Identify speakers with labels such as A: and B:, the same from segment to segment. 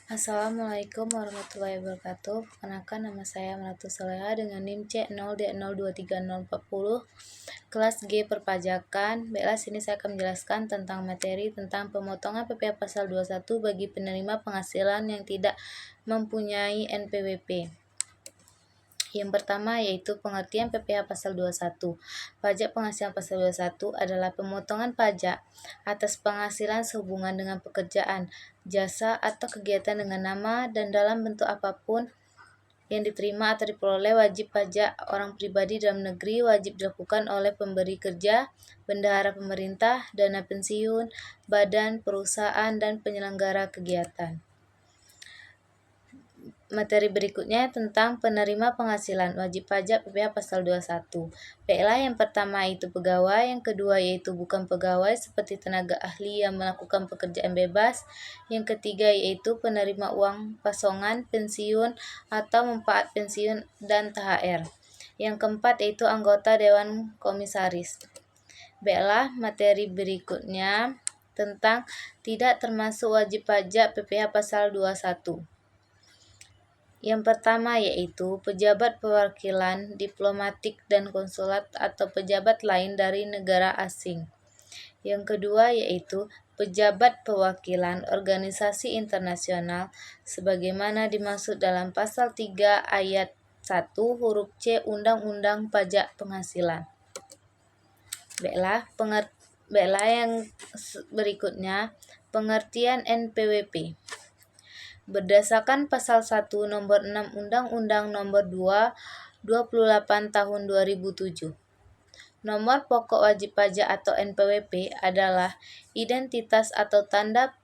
A: Assalamualaikum warahmatullahi wabarakatuh. Perkenalkan, nama saya Melatu Soleha dengan NIM C0D023040 kelas G Perpajakan. Baiklah, sini saya akan menjelaskan tentang materi tentang pemotongan PPh pasal 21 bagi penerima penghasilan yang tidak mempunyai NPWP. Yang pertama yaitu pengertian PPh pasal 21. Pajak penghasilan pasal 21 adalah pemotongan pajak atas penghasilan sehubungan dengan pekerjaan, jasa, atau kegiatan dengan nama dan dalam bentuk apapun yang diterima atau diperoleh wajib pajak orang pribadi dalam negeri wajib dilakukan oleh pemberi kerja, bendahara pemerintah, dana pensiun, badan, perusahaan, dan penyelenggara kegiatan. Materi berikutnya tentang penerima penghasilan wajib pajak PPh pasal 21. Baiklah, yang pertama itu pegawai, yang kedua yaitu bukan pegawai seperti tenaga ahli yang melakukan pekerjaan bebas, yang ketiga yaitu penerima uang pasongan, pensiun, atau manfaat pensiun dan THR. Yang keempat yaitu anggota Dewan Komisaris. Baiklah, materi berikutnya tentang tidak termasuk wajib pajak PPh pasal 21. Yang pertama yaitu pejabat perwakilan diplomatik dan konsulat atau pejabat lain dari negara asing. Yang kedua yaitu pejabat perwakilan organisasi internasional sebagaimana dimaksud dalam pasal 3 ayat 1 huruf C Undang-Undang Pajak Penghasilan. Baiklah, yang berikutnya pengertian NPWP. Berdasarkan pasal 1 nomor 6 Undang-Undang nomor 28 tahun 2007. Nomor pokok wajib pajak atau NPWP adalah identitas atau tanda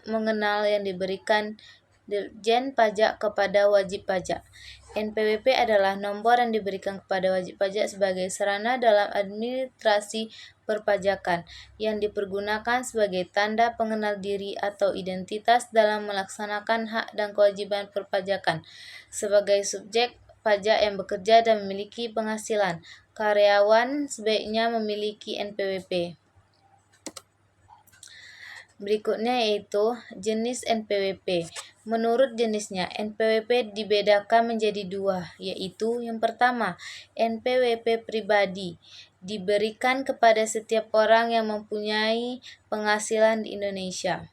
A: mengenal yang diberikan Dirjen Pajak kepada wajib pajak. NPWP adalah nomor yang diberikan kepada wajib pajak sebagai sarana dalam administrasi perpajakan yang dipergunakan sebagai tanda pengenal diri atau identitas dalam melaksanakan hak dan kewajiban perpajakan. Sebagai subjek pajak yang bekerja dan memiliki penghasilan, karyawan sebaiknya memiliki NPWP. Berikutnya yaitu jenis NPWP. Menurut jenisnya, NPWP dibedakan menjadi dua, yaitu yang pertama, NPWP pribadi, diberikan kepada setiap orang yang mempunyai penghasilan di Indonesia.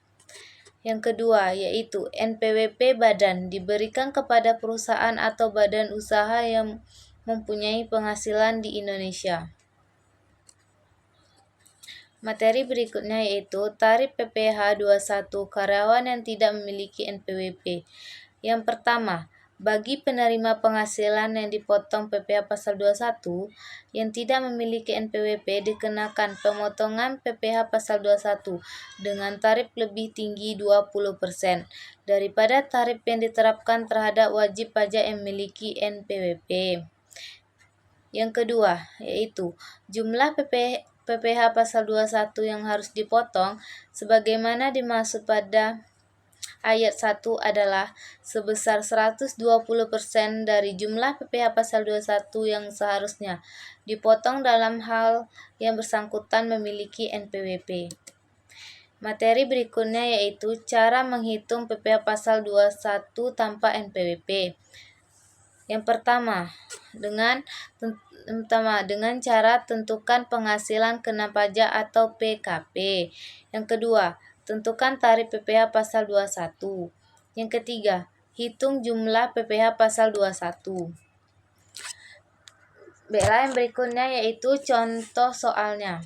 A: Yang kedua, yaitu NPWP badan, diberikan kepada perusahaan atau badan usaha yang mempunyai penghasilan di Indonesia. Materi berikutnya yaitu tarif PPh 21 karyawan yang tidak memiliki NPWP. Yang pertama, bagi penerima penghasilan yang dipotong PPh pasal 21 yang tidak memiliki NPWP dikenakan pemotongan PPh pasal 21 dengan tarif lebih tinggi 20% daripada tarif yang diterapkan terhadap wajib pajak yang memiliki NPWP. Yang kedua, yaitu jumlah PPh pasal 21 yang harus dipotong sebagaimana dimaksud pada ayat 1 adalah sebesar 120% dari jumlah PPh pasal 21 yang seharusnya dipotong dalam hal yang bersangkutan memiliki NPWP. Materi berikutnya yaitu cara menghitung PPh pasal 21 tanpa NPWP. Yang pertama, dengan cara tentukan penghasilan kena pajak atau PKP. Yang kedua, tentukan tarif PPh pasal 21. Yang ketiga, hitung jumlah PPh pasal 21. Baiklah, yang berikutnya yaitu contoh soalnya.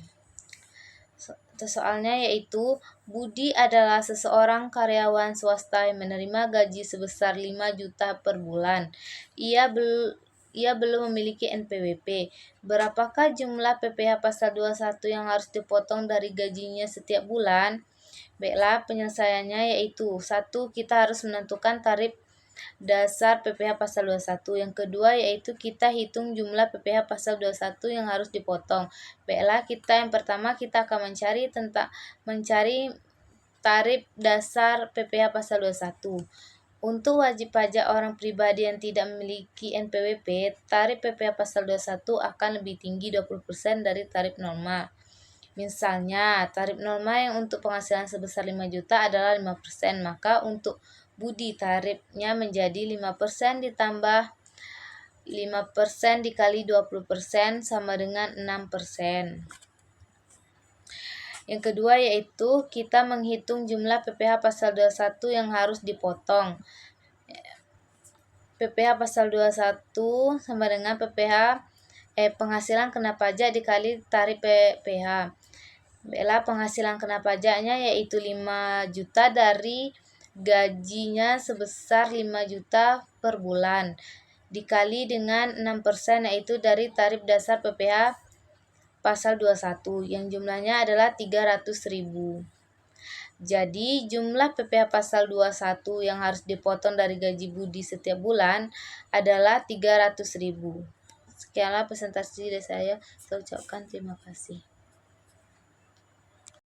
A: Soalnya yaitu Budi adalah seseorang karyawan swasta yang menerima gaji sebesar 5 juta per bulan. Ia belum memiliki NPWP. Berapakah jumlah PPh pasal 21 yang harus dipotong dari gajinya setiap bulan? Baiklah, penyelesaiannya yaitu 1. Kita harus menentukan tarif dasar PPh pasal 21. Yang kedua yaitu kita hitung jumlah PPh pasal 21 yang harus dipotong. Baiklah, yang pertama kita akan mencari tarif dasar PPh pasal 21. Untuk wajib pajak orang pribadi yang tidak memiliki NPWP, tarif PPh pasal 21 akan lebih tinggi 20% dari tarif norma. Misalnya, tarif norma yang untuk penghasilan sebesar 5 juta adalah 5%, maka untuk budi. Tarifnya menjadi 5% ditambah 5% dikali 20% sama dengan 6%. Yang kedua yaitu kita menghitung jumlah PPh pasal 21 yang harus dipotong. PPh pasal 21 sama dengan penghasilan kena pajak dikali tarif PPh. Baiklah, penghasilan kena pajaknya yaitu 5 juta dari gajinya sebesar 5 juta per bulan dikali dengan 6% yaitu dari tarif dasar PPh pasal 21 yang jumlahnya adalah 300.000. Jadi jumlah PPh pasal 21 yang harus dipotong dari gaji budi setiap bulan adalah 300.000. Sekianlah presentasi dari saya ucapkan terima kasih.